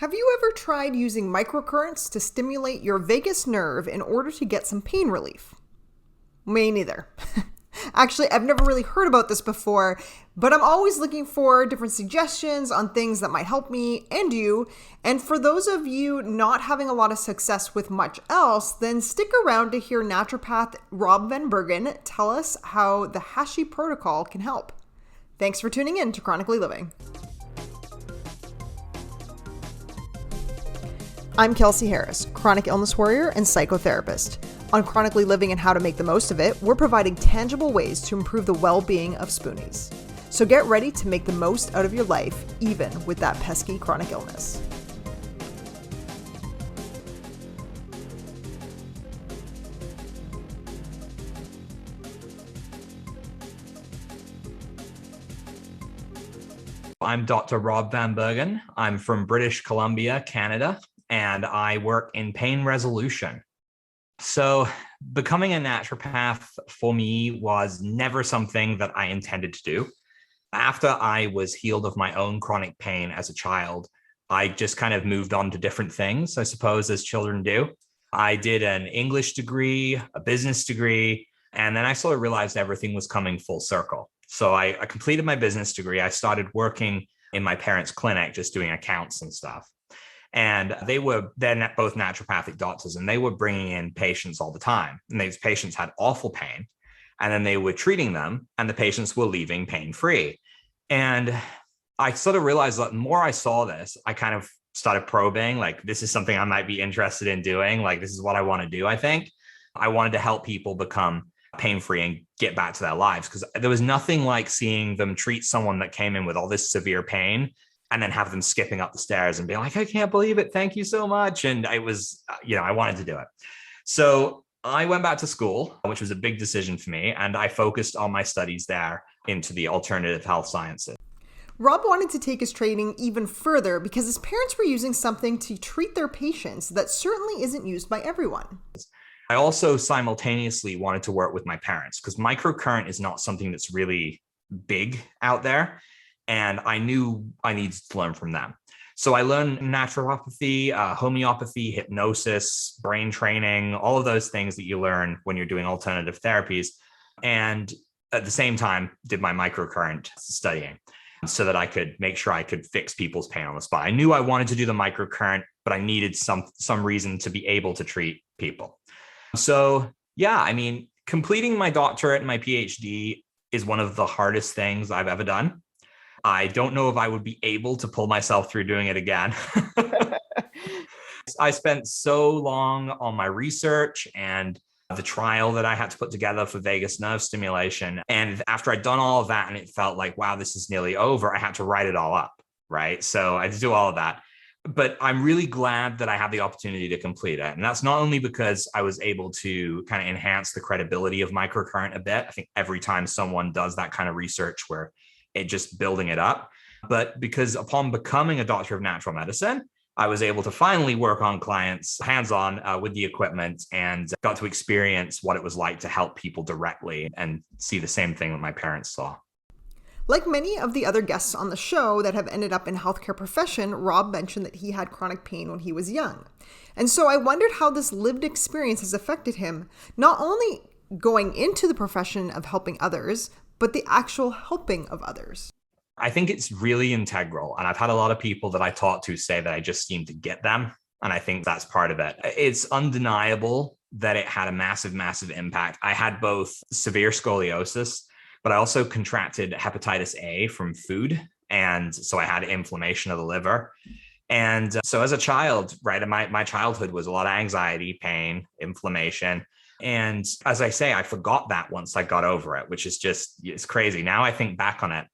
Have you ever tried using microcurrents to stimulate your vagus nerve in order to get some pain relief? Me neither. Actually, I've never really heard about this before, but I'm always looking for different suggestions on things that might help me and you. And for those of you not having a lot of success with much else, then stick around to hear naturopath Rob Vanbergen tell us how the Hache Protocol can help. Thanks for tuning in to Chronically Living. I'm Kelsey Harris, chronic illness warrior and psychotherapist. On Chronically Living and How to Make the Most of It, we're providing tangible ways to improve the well-being of spoonies. So get ready to make the most out of your life, even with that pesky chronic illness. I'm Dr. Rob Vanbergen. I'm from British Columbia, Canada, and I work in pain resolution. So becoming a naturopath for me was never something that I intended to do. After I was healed of my own chronic pain as a child, I just kind of moved on to different things, I suppose, as children do. I did an English degree, a business degree, and then I sort of realized everything was coming full circle. So I completed my business degree. I started working in my parents' clinic, just doing accounts and stuff. And they were then both naturopathic doctors, and they were bringing in patients all the time. And these patients had awful pain, and then they were treating them, and the patients were leaving pain-free. And I sort of realized that the more I saw this, I kind of started probing, like, this is something I might be interested in doing. Like, this is what I want to do, I think. I wanted to help people become pain-free and get back to their lives, because there was nothing like seeing them treat someone that came in with all this severe pain and then have them skipping up the stairs and being like, I can't believe it. Thank you so much. And I was, I wanted to do it. So I went back to school, which was a big decision for me. And I focused on my studies there into the alternative health sciences. Rob wanted to take his training even further because his parents were using something to treat their patients that certainly isn't used by everyone. I also simultaneously wanted to work with my parents because microcurrent is not something that's really big out there. And I knew I needed to learn from them. So I learned naturopathy, homeopathy, hypnosis, brain training, all of those things that you learn when you're doing alternative therapies. And at the same time, did my microcurrent studying so that I could make sure I could fix people's pain on the spot. I knew I wanted to do the microcurrent, but I needed some reason to be able to treat people. So completing my doctorate and my PhD is one of the hardest things I've ever done. I don't know if I would be able to pull myself through doing it again. I spent so long on my research and the trial that I had to put together for vagus nerve stimulation. And after I'd done all of that and it felt like, wow, this is nearly over, I had to write it all up, right? So I had to do all of that. But I'm really glad that I had the opportunity to complete it. And that's not only because I was able to kind of enhance the credibility of microcurrent a bit. I think every time someone does that kind of research where it just building it up, but because upon becoming a doctor of natural medicine, I was able to finally work on clients hands-on with the equipment and got to experience what it was like to help people directly and see the same thing that my parents saw. Like many of the other guests on the show that have ended up in healthcare profession, Rob mentioned that he had chronic pain when he was young. And so I wondered how this lived experience has affected him, not only going into the profession of helping others, but the actual helping of others. I think it's really integral. And I've had a lot of people that I talk to say that I just seem to get them. And I think that's part of it. It's undeniable that it had a massive, massive impact. I had both severe scoliosis, but I also contracted hepatitis A from food. And so I had inflammation of the liver. And so as a child, right, my childhood was a lot of anxiety, pain, inflammation. And as I say, I forgot that once I got over it, which is it's crazy. Now I think back on it.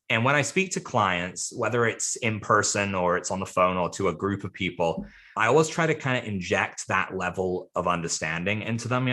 And when I speak to clients, whether it's in person or it's on the phone or to a group of people, I always try to kind of inject that level of understanding into them,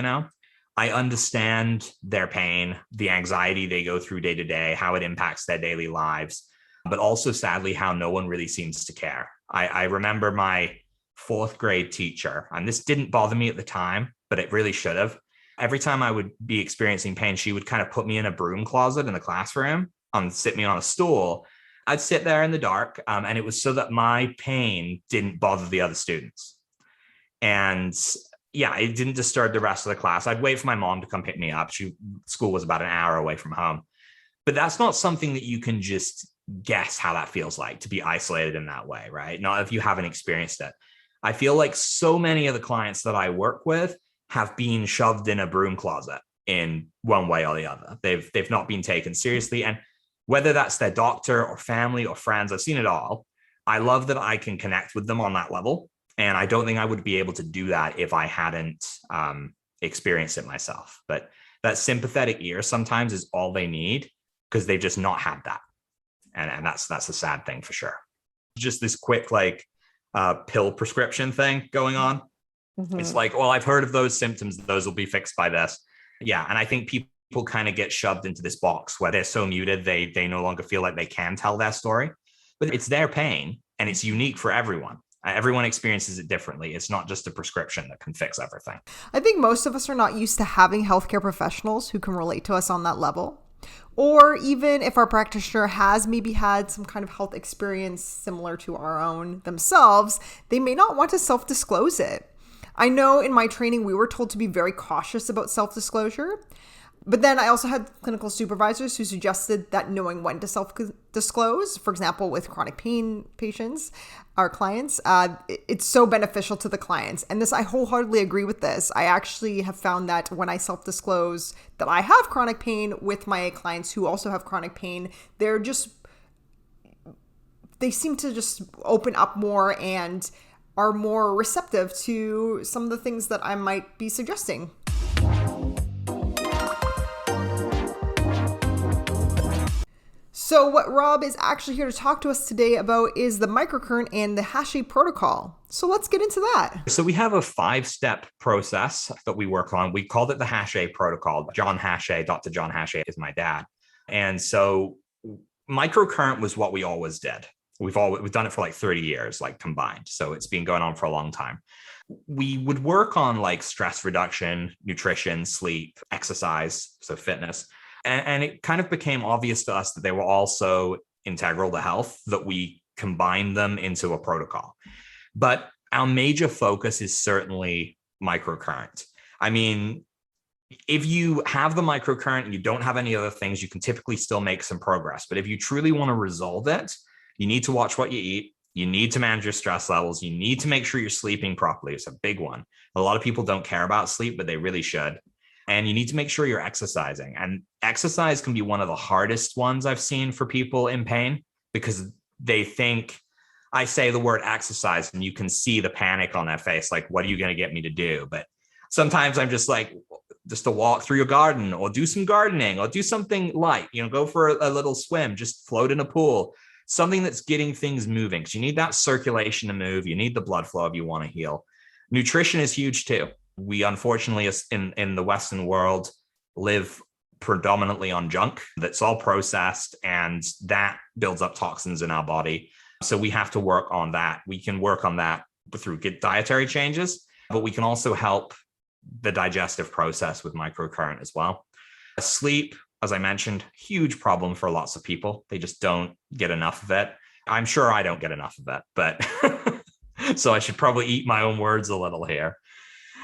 I understand their pain, the anxiety they go through day to day, how it impacts their daily lives, but also sadly, how no one really seems to care. I remember my fourth grade teacher, and this didn't bother me at the time, but it really should have. Every time I would be experiencing pain, she would kind of put me in a broom closet in the classroom and sit me on a stool I'd sit there in the dark, and it was so that my pain didn't bother the other students. And yeah, it didn't disturb the rest of the class. I'd wait for my mom to come pick me up. School was about an hour away from home. But that's not something that you can just guess how that feels like to be isolated in that way, right? Not if you haven't experienced it. I feel like so many of the clients that I work with have been shoved in a broom closet in one way or the other. They've not been taken seriously. And whether that's their doctor or family or friends, I've seen it all. I love that I can connect with them on that level. And I don't think I would be able to do that if I hadn't experienced it myself. But that sympathetic ear sometimes is all they need because they've just not had that. And that's a sad thing for sure. Just this quick pill prescription thing going on. Mm-hmm. It's like, well, I've heard of those symptoms. Those will be fixed by this. Yeah. And I think people kind of get shoved into this box where they're so muted, they no longer feel like they can tell their story. But it's their pain and it's unique for everyone. Everyone experiences it differently. It's not just a prescription that can fix everything. I think most of us are not used to having healthcare professionals who can relate to us on that level. Or even if our practitioner has maybe had some kind of health experience similar to our own themselves, they may not want to self-disclose it. I know in my training, we were told to be very cautious about self-disclosure. But then I also had clinical supervisors who suggested that knowing when to self-disclose, for example, with chronic pain patients, our clients, it's so beneficial to the clients. And I wholeheartedly agree with this. I actually have found that when I self-disclose that I have chronic pain with my clients who also have chronic pain, they seem to just open up more and are more receptive to some of the things that I might be suggesting. So what Rob is actually here to talk to us today about is the microcurrent and the Hache Protocol. So let's get into that. So we have a 5-step process that we work on. We called it the Hache Protocol. Dr. John Hache is my dad. And so microcurrent was what we always did. We've done it for like 30 years, like combined. So it's been going on for a long time. We would work on like stress reduction, nutrition, sleep, exercise, so fitness. And it kind of became obvious to us that they were also integral to health, that we combine them into a protocol. But our major focus is certainly microcurrent. I mean, if you have the microcurrent and you don't have any other things, you can typically still make some progress. But if you truly want to resolve it, you need to watch what you eat. You need to manage your stress levels. You need to make sure you're sleeping properly. It's a big one. A lot of people don't care about sleep, but they really should. And you need to make sure you're exercising. And exercise can be one of the hardest ones I've seen for people in pain because they think, I say the word exercise and you can see the panic on their face. Like, what are you going to get me to do? But sometimes I'm just like, just to walk through your garden or do some gardening or do something light, go for a little swim, just float in a pool, something that's getting things moving. Because you need that circulation to move. You need the blood flow if you want to heal. Nutrition is huge too. We unfortunately in the Western world live predominantly on junk that's all processed, and that builds up toxins in our body. So we have to work on that. We can work on that through dietary changes, but we can also help the digestive process with microcurrent as well. Sleep, as I mentioned, huge problem for lots of people. They just don't get enough of it. I'm sure I don't get enough of it, but so I should probably eat my own words a little here.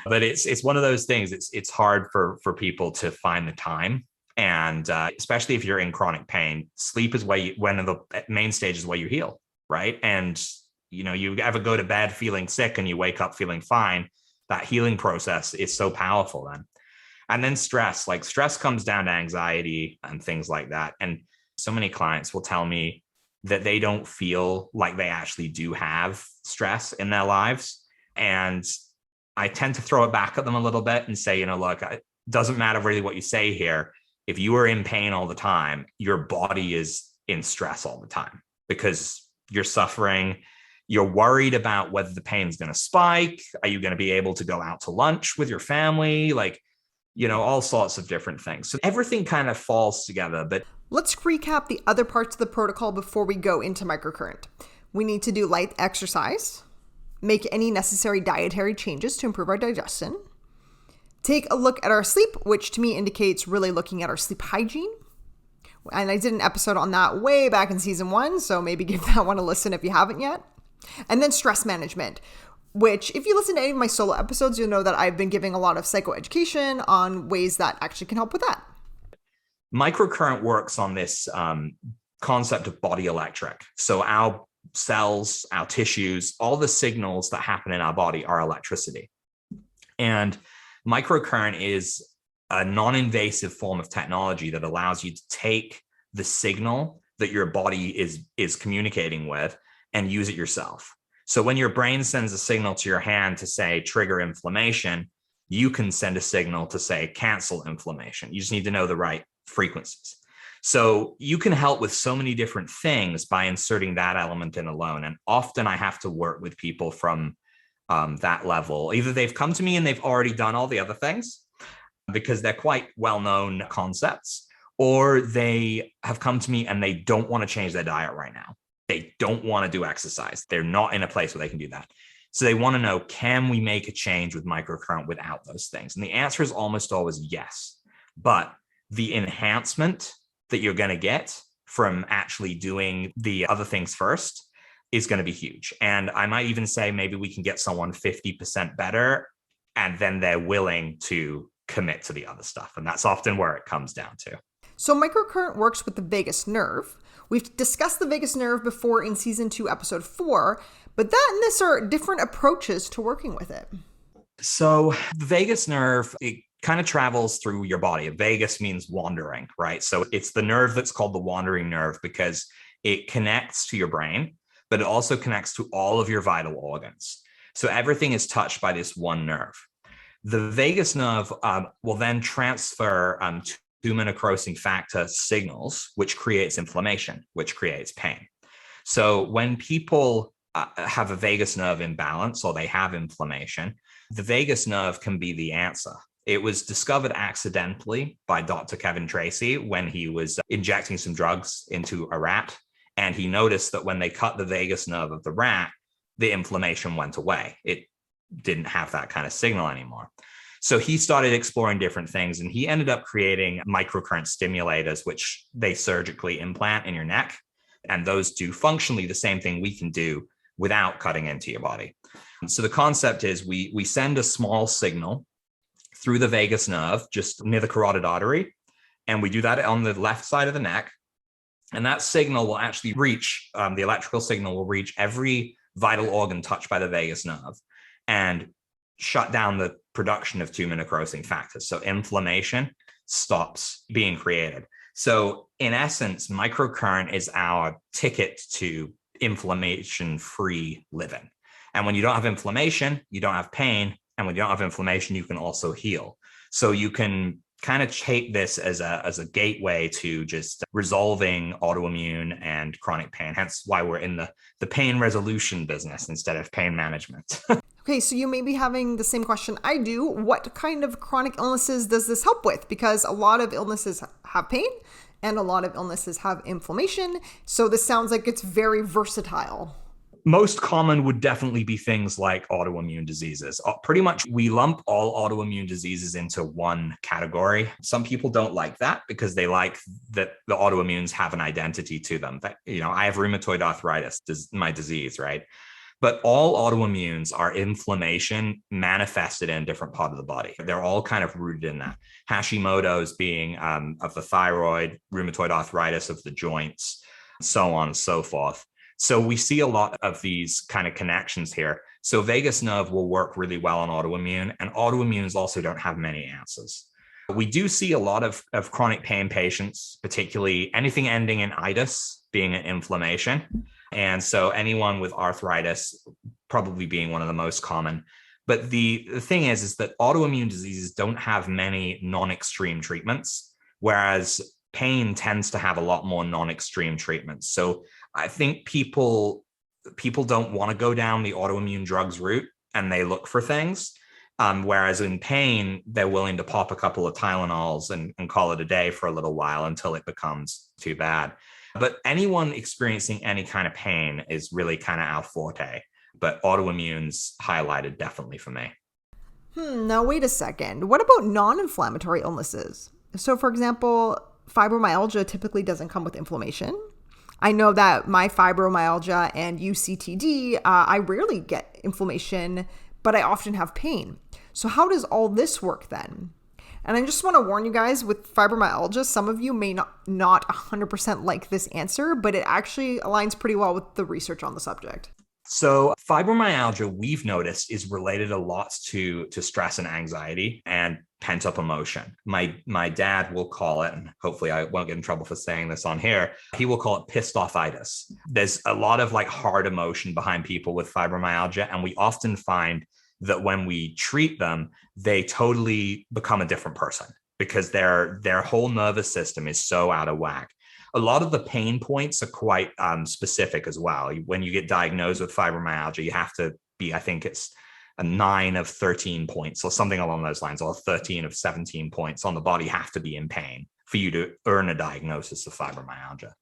But it's one of those things. It's hard for people to find the time, and especially if you're in chronic pain, sleep is one of the main stages where you heal, right? And you ever go to bed feeling sick and you wake up feeling fine. That healing process is so powerful then. And then stress comes down to anxiety and things like that. And so many clients will tell me that they don't feel like they actually do have stress in their lives, and I tend to throw it back at them a little bit and say, look, it doesn't matter really what you say here. If you are in pain all the time, your body is in stress all the time because you're suffering. You're worried about whether the pain is going to spike. Are you going to be able to go out to lunch with your family? All sorts of different things. So everything kind of falls together. But let's recap the other parts of the protocol before we go into microcurrent. We need to do light exercise. Make any necessary dietary changes to improve our digestion. Take a look at our sleep, which to me indicates really looking at our sleep hygiene. And I did an episode on that way back in season 1, so maybe give that one a listen if you haven't yet. And then stress management, which if you listen to any of my solo episodes, you'll know that I've been giving a lot of psychoeducation on ways that actually can help with that. Microcurrent works on this concept of body electric. So our cells, our tissues, all the signals that happen in our body are electricity. And microcurrent is a non-invasive form of technology that allows you to take the signal that your body is communicating with and use it yourself. So when your brain sends a signal to your hand to say trigger inflammation, you can send a signal to say cancel inflammation. You just need to know the right frequencies. So you can help with so many different things by inserting that element in alone. And often I have to work with people from that level. Either they've come to me and they've already done all the other things because they're quite well-known concepts, or they have come to me and they don't want to change their diet right now. They don't want to do exercise. They're not in a place where they can do that. So they want to know, can we make a change with microcurrent without those things? And the answer is almost always yes. But the enhancement that you're going to get from actually doing the other things first is going to be huge. And I might even say maybe we can get someone 50% better, and then they're willing to commit to the other stuff. And that's often where it comes down to. So microcurrent works with the vagus nerve. We've discussed the vagus nerve before in season 2, episode 4, but that and this are different approaches to working with it. So the vagus nerve, it kind of travels through your body. Vagus means wandering, right? So it's the nerve that's called the wandering nerve because it connects to your brain, but it also connects to all of your vital organs. So everything is touched by this one nerve. The vagus nerve will then transfer tumor necrosing factor signals, which creates inflammation, which creates pain. So when people have a vagus nerve imbalance or they have inflammation, the vagus nerve can be the answer. It was discovered accidentally by Dr. Kevin Tracy when he was injecting some drugs into a rat. And he noticed that when they cut the vagus nerve of the rat, the inflammation went away. It didn't have that kind of signal anymore. So he started exploring different things, and he ended up creating microcurrent stimulators, which they surgically implant in your neck. And those do functionally the same thing we can do without cutting into your body. So the concept is we send a small signal through the vagus nerve, just near the carotid artery. And we do that on the left side of the neck. And that signal will actually reach, the electrical signal will reach every vital organ touched by the vagus nerve and shut down the production of tumor necrosing factors. So inflammation stops being created. So in essence, microcurrent is our ticket to inflammation-free living. And when you don't have inflammation, you don't have pain. And when you don't have inflammation, you can also heal. So you can kind of take this as a gateway to just resolving autoimmune and chronic pain. Hence why we're in the pain resolution business instead of pain management. Okay, so you may be having the same question I do. What kind of chronic illnesses does this help with? Because a lot of illnesses have pain and a lot of illnesses have inflammation. So this sounds like it's very versatile. Most common would definitely be things like autoimmune diseases. Pretty much we lump all autoimmune diseases into one category. Some people don't like that because they like that the autoimmunes have an identity to them. That, I have rheumatoid arthritis, my disease, right? But all autoimmunes are inflammation manifested in a different part of the body. They're all kind of rooted in that. Hashimoto's being of the thyroid, rheumatoid arthritis of the joints, so on and so forth. So we see a lot of these kind of connections here. So vagus nerve will work really well on autoimmune, and autoimmunes also don't have many answers. We do see a lot of chronic pain patients, particularly anything ending in itis being an inflammation. And so anyone with arthritis probably being one of the most common. But the thing is that autoimmune diseases don't have many non-extreme treatments, whereas pain tends to have a lot more non-extreme treatments. So I think people don't want to go down the autoimmune drugs route and they look for things. Whereas in pain, they're willing to pop a couple of Tylenols and call it a day for a little while until it becomes too bad. But anyone experiencing any kind of pain is really kind of our forte. But autoimmunes highlighted definitely for me. Now, wait a second. What about non-inflammatory illnesses? So, for example, fibromyalgia typically doesn't come with inflammation. I know that my fibromyalgia and UCTD, I rarely get inflammation, but I often have pain. So how does all this work then? And I just want to warn you guys, with fibromyalgia, some of you may not 100% like this answer, but it actually aligns pretty well with the research on the subject. So fibromyalgia, we've noticed, is related a lot to stress and anxiety and pent-up emotion. My dad will call it, and hopefully I won't get in trouble for saying this on here, he will call it pissed offitis. There's a lot of like hard emotion behind people with fibromyalgia, and we often find that when we treat them, they totally become a different person because their whole nervous system is so out of whack. A lot of the pain points are quite specific as well. When you get diagnosed with fibromyalgia, you have to be, I think it's a 9 of 13 points or something along those lines, or 13 of 17 points on the body have to be in pain for you to earn a diagnosis of fibromyalgia.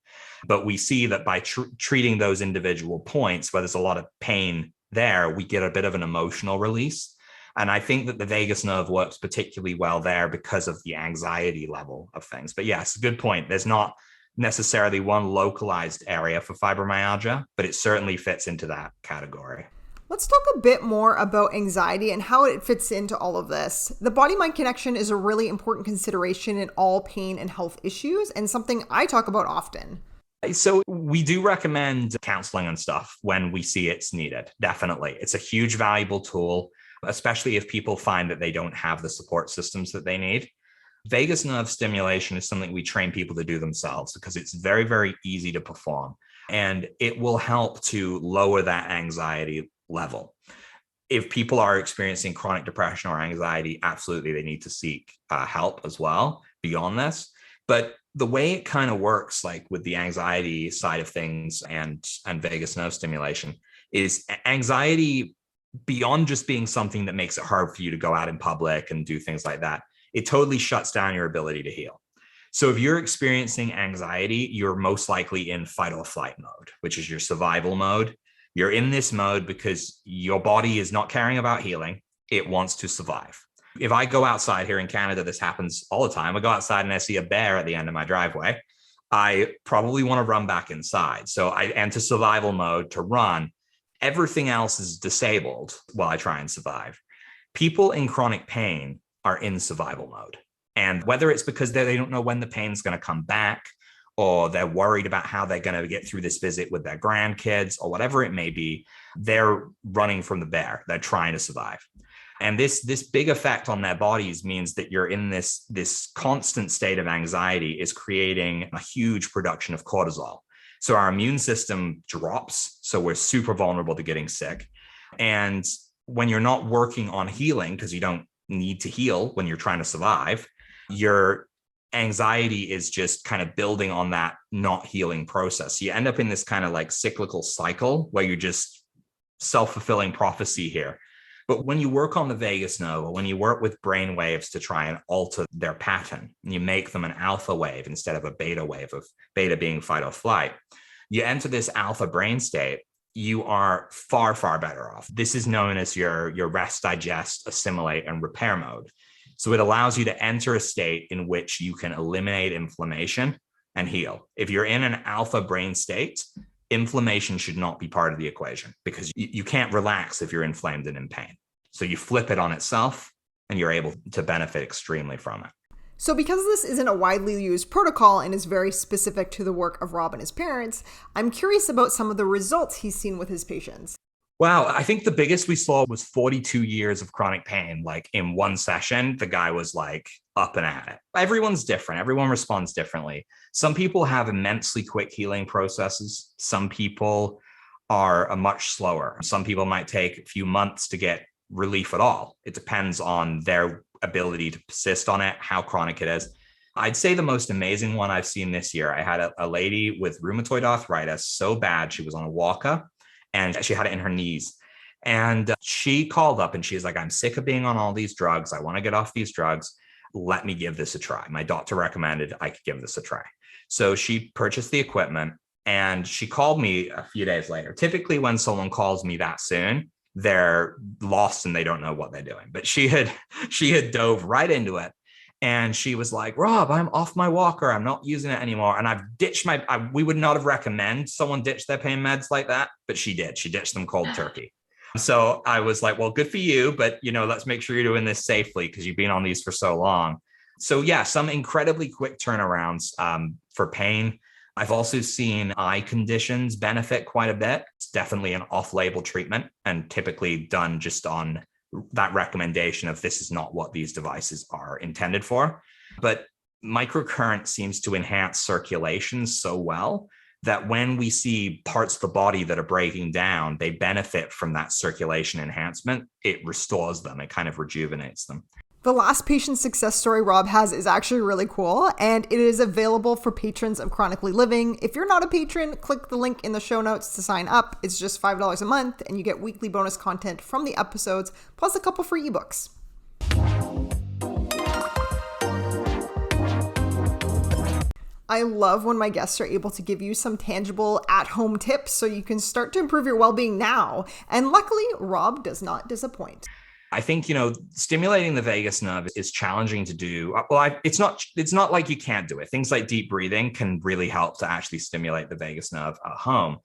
But we see that by treating those individual points where there's a lot of pain there, we get a bit of an emotional release. And I think that the vagus nerve works particularly well there because of the anxiety level of things. But yes, good point. There's not necessarily one localized area for fibromyalgia, but it certainly fits into that category. Let's talk a bit more about anxiety and how it fits into all of this. The body-mind connection is a really important consideration in all pain and health issues, and something I talk about often. So we do recommend counseling and stuff when we see it's needed. Definitely. It's a huge valuable tool, especially if people find that they don't have the support systems that they need. Vagus nerve stimulation is something we train people to do themselves because it's very, very easy to perform, and it will help to lower that anxiety level. If people are experiencing chronic depression or anxiety, absolutely, they need to seek help as well beyond this. But the way it kind of works, like with the anxiety side of things and vagus nerve stimulation, is anxiety, beyond just being something that makes it hard for you to go out in public and do things like that, it totally shuts down your ability to heal. So if you're experiencing anxiety, you're most likely in fight or flight mode, which is your survival mode. You're in this mode because your body is not caring about healing. It wants to survive. If I go outside here in Canada, this happens all the time. I go outside and I see a bear at the end of my driveway. I probably want to run back inside. So I enter survival mode to run. Everything else is disabled while I try and survive. People in chronic pain are in survival mode. And whether it's because they don't know when the pain's going to come back, or they're worried about how they're going to get through this visit with their grandkids, or whatever it may be, they're running from the bear. They're trying to survive. And this big effect on their bodies means that you're in this constant state of anxiety is creating a huge production of cortisol. So our immune system drops. So we're super vulnerable to getting sick. And when you're not working on healing, because you don't need to heal when you're trying to survive, your anxiety is just kind of building on that not healing process. So you end up in this kind of like cyclical cycle where you're just self-fulfilling prophecy here. But when you work on the vagus nerve, or when you work with brain waves to try and alter their pattern, and you make them an alpha wave instead of a beta wave, of beta being fight or flight, you enter this alpha brain state, you are far, far better off. This is known as your rest, digest, assimilate, and repair mode. So it allows you to enter a state in which you can eliminate inflammation and heal. If you're in an alpha brain state, inflammation should not be part of the equation, because you can't relax if you're inflamed and in pain. So you flip it on itself and you're able to benefit extremely from it. So because this isn't a widely used protocol and is very specific to the work of Rob and his parents, I'm curious about some of the results he's seen with his patients. Wow, I think the biggest we saw was 42 years of chronic pain. Like in one session, the guy was like up and at it. Everyone's different. Everyone responds differently. Some people have immensely quick healing processes. Some people are much slower. Some people might take a few months to get relief at all. It depends on their ability to persist on it, how chronic it is. I'd say the most amazing one I've seen this year, I had a lady with rheumatoid arthritis so bad she was on a walker and she had it in her knees. And she called up and she's like, I'm sick of being on all these drugs. I want to get off these drugs. Let me give this a try. My doctor recommended I could give this a try. So she purchased the equipment and she called me a few days later. Typically when someone calls me that soon, they're lost and they don't know what they're doing. But she had dove right into it. And she was like, Rob, I'm off my walker. I'm not using it anymore. And I've ditched we would not have recommended someone ditch their pain meds like that, but she did. She ditched them cold turkey. So I was like, well, good for you, but let's make sure you're doing this safely because you've been on these for so long. So yeah, some incredibly quick turnarounds for pain. I've also seen eye conditions benefit quite a bit. It's definitely an off-label treatment and typically done just on that recommendation of this is not what these devices are intended for. But microcurrent seems to enhance circulation so well that when we see parts of the body that are breaking down, they benefit from that circulation enhancement. It restores them. It kind of rejuvenates them. The last patient success story Rob has is actually really cool, and it is available for patrons of Chronically Living. If you're not a patron, click the link in the show notes to sign up. It's just $5 a month, and you get weekly bonus content from the episodes, plus a couple free ebooks. I love when my guests are able to give you some tangible at-home tips so you can start to improve your well-being now. And luckily, Rob does not disappoint. I think, stimulating the vagus nerve is challenging to do. Well, it's not like you can't do it. Things like deep breathing can really help to actually stimulate the vagus nerve at home.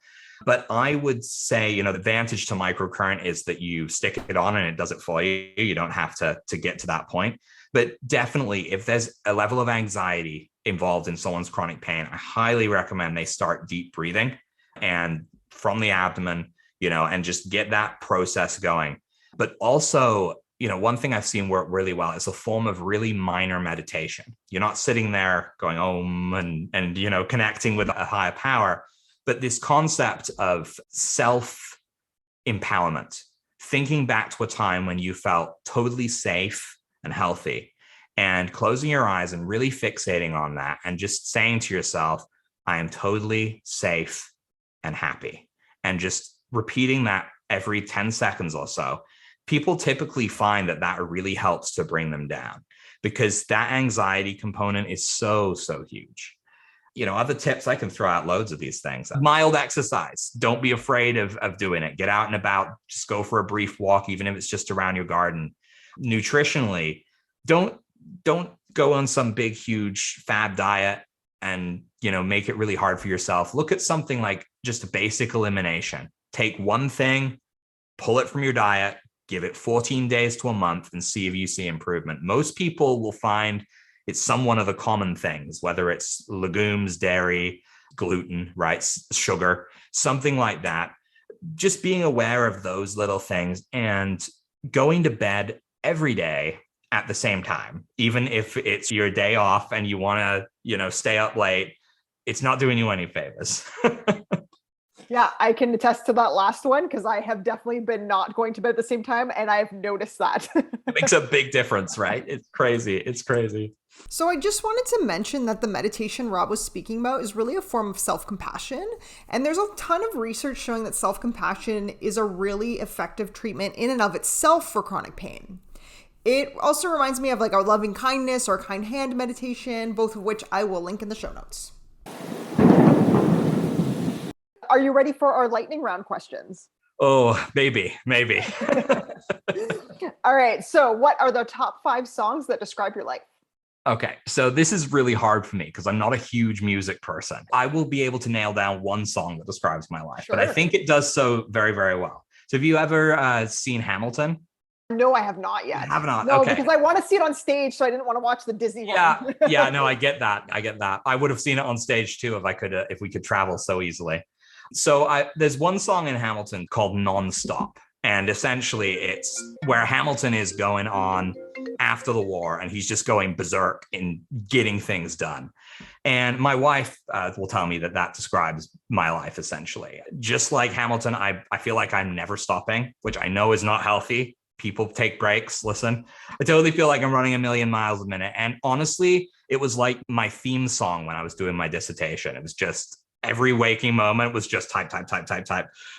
But I would say, the advantage to microcurrent is that you stick it on and it does it for you. You don't have to get to that point. But definitely, if there's a level of anxiety involved in someone's chronic pain, I highly recommend they start deep breathing and from the abdomen, and just get that process going. But also, one thing I've seen work really well is a form of really minor meditation. You're not sitting there going, and connecting with a higher power, but this concept of self-empowerment, thinking back to a time when you felt totally safe and healthy and closing your eyes and really fixating on that and just saying to yourself, I am totally safe and happy. And just repeating that every 10 seconds or so. People typically find that really helps to bring them down because that anxiety component is so, so huge. Other tips, I can throw out loads of these things. Mild exercise. Don't be afraid of doing it. Get out and about. Just go for a brief walk, even if it's just around your garden. Nutritionally, don't go on some big, huge fad diet and, make it really hard for yourself. Look at something like just a basic elimination. Take one thing, pull it from your diet, give it 14 days to a month and see if you see improvement. Most people will find it's some one of the common things, whether it's legumes, dairy, gluten, right, sugar, something like that. Just being aware of those little things and going to bed every day at the same time, even if it's your day off and you want to, stay up late, it's not doing you any favors. Yeah, I can attest to that last one because I have definitely been not going to bed at the same time and I've noticed that. It makes a big difference, right? It's crazy. It's crazy. So I just wanted to mention that the meditation Rob was speaking about is really a form of self-compassion. And there's a ton of research showing that self-compassion is a really effective treatment in and of itself for chronic pain. It also reminds me of like a loving kindness or kind hand meditation, both of which I will link in the show notes. Are you ready for our lightning round questions? Oh, maybe. All right. So what are the top 5 songs that describe your life? Okay. So this is really hard for me because I'm not a huge music person. I will be able to nail down one song that describes my life, but I think it does so very, very well. So have you ever seen Hamilton? No, I have not yet. You have not? No, okay. Because I want to see it on stage, so I didn't want to watch the Disney one. Yeah, no, I get that. I would have seen it on stage too if we could travel so easily. So there's one song in Hamilton called Non-Stop. And essentially it's where Hamilton is going on after the war and he's just going berserk in getting things done. And my wife will tell me that describes my life essentially. Just like Hamilton, I feel like I'm never stopping, which I know is not healthy. People take breaks. Listen, I totally feel like I'm running a million miles a minute. And honestly, it was like my theme song when I was doing my dissertation. It was just every waking moment was just type.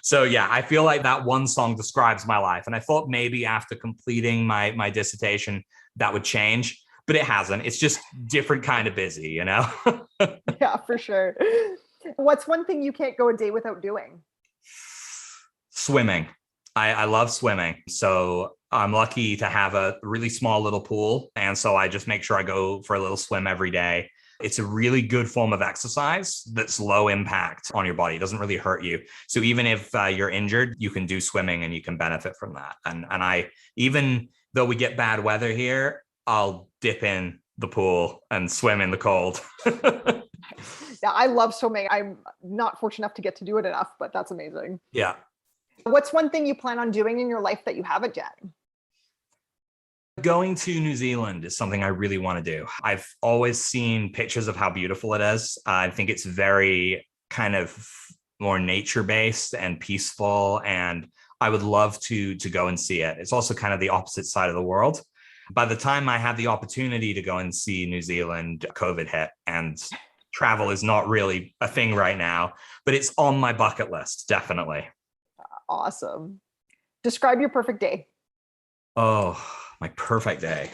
So yeah, I feel like that one song describes my life. And I thought maybe after completing my dissertation, that would change, but it hasn't. It's just different kind of busy, Yeah, for sure. What's one thing you can't go a day without doing? Swimming. I love swimming. So I'm lucky to have a really small little pool. And so I just make sure I go for a little swim every day. It's a really good form of exercise that's low impact on your body. It doesn't really hurt you. So even if you're injured, you can do swimming and you can benefit from that. And I, even though we get bad weather here, I'll dip in the pool and swim in the cold. Yeah, I love swimming. I'm not fortunate enough to get to do it enough, but that's amazing. Yeah. What's one thing you plan on doing in your life that you haven't yet? Going to New Zealand is something I really want to do. I've always seen pictures of how beautiful it is. I think it's very kind of more nature-based and peaceful, and I would love to go and see it. It's also kind of the opposite side of the world. By the time I had the opportunity to go and see New Zealand, COVID hit, and travel is not really a thing right now, but it's on my bucket list, definitely. Awesome. Describe your perfect day. Oh, my perfect day.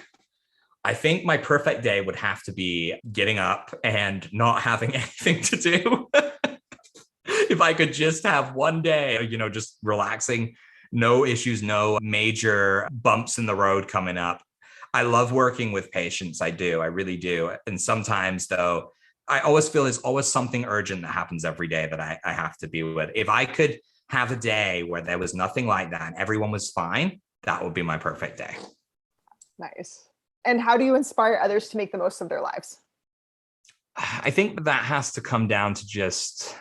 I think my perfect day would have to be getting up and not having anything to do. If I could just have one day, just relaxing, no issues, no major bumps in the road coming up. I love working with patients. I do. I really do. And sometimes, though, I always feel there's always something urgent that happens every day that I have to be with. If I could have a day where there was nothing like that and everyone was fine, that would be my perfect day. Nice. And how do you inspire others to make the most of their lives? I think that has to come down to just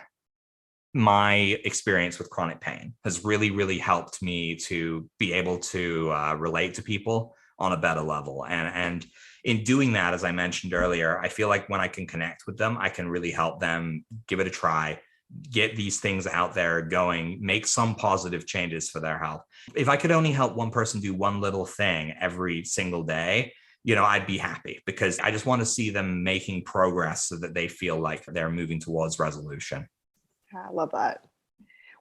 my experience with chronic pain has really, really helped me to be able to relate to people on a better level. And in doing that, as I mentioned earlier, I feel like when I can connect with them, I can really help them give it a try, get these things out there going, make some positive changes for their health. If I could only help one person do one little thing every single day, I'd be happy, because I just want to see them making progress so that they feel like they're moving towards resolution. I love that.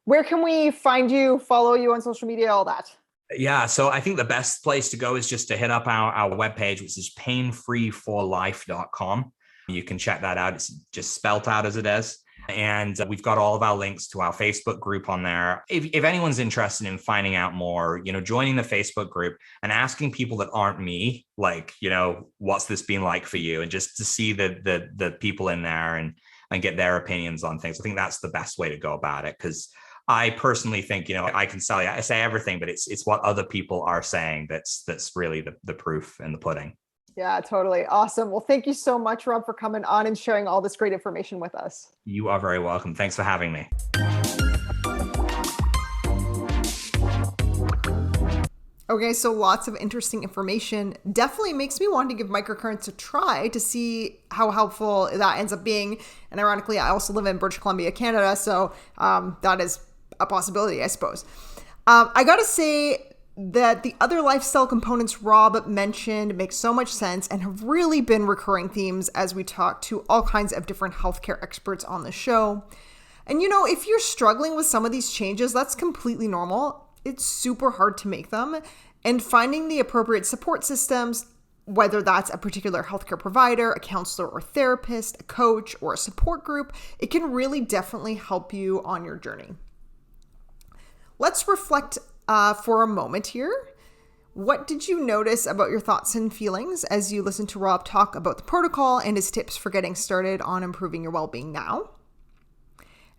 Where can we find you, follow you on social media, all that? Yeah, so I think the best place to go is just to hit up our webpage, which is painfreeforlife.com. You can check that out. It's just spelt out as it is. And we've got all of our links to our Facebook group on there. If anyone's interested in finding out more, joining the Facebook group and asking people that aren't me, like, what's this been like for you? And just to see the people in there and get their opinions on things. I think that's the best way to go about it, because I personally think, I can say everything, but it's what other people are saying that's really the proof in the pudding. Yeah, totally. Awesome. Well, thank you so much, Rob, for coming on and sharing all this great information with us. You are very welcome. Thanks for having me. Okay, so lots of interesting information. Definitely makes me want to give microcurrents a try to see how helpful that ends up being. And ironically, I also live in British Columbia, Canada, so that is a possibility, I suppose. I gotta say that the other lifestyle components Rob mentioned make so much sense and have really been recurring themes as we talk to all kinds of different healthcare experts on the show. And if you're struggling with some of these changes, that's completely normal. It's super hard to make them, and finding the appropriate support systems, whether that's a particular healthcare provider, a counselor or therapist, a coach, or a support group, it can really definitely help you on your journey. Let's reflect for a moment here. What did you notice about your thoughts and feelings as you listened to Rob talk about the protocol and his tips for getting started on improving your well-being now?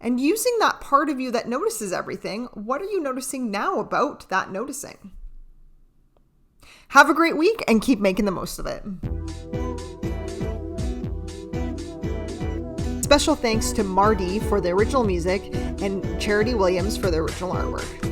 And using that part of you that notices everything, what are you noticing now about that noticing? Have a great week and keep making the most of it. Special thanks to Marty for the original music and Charity Williams for the original artwork.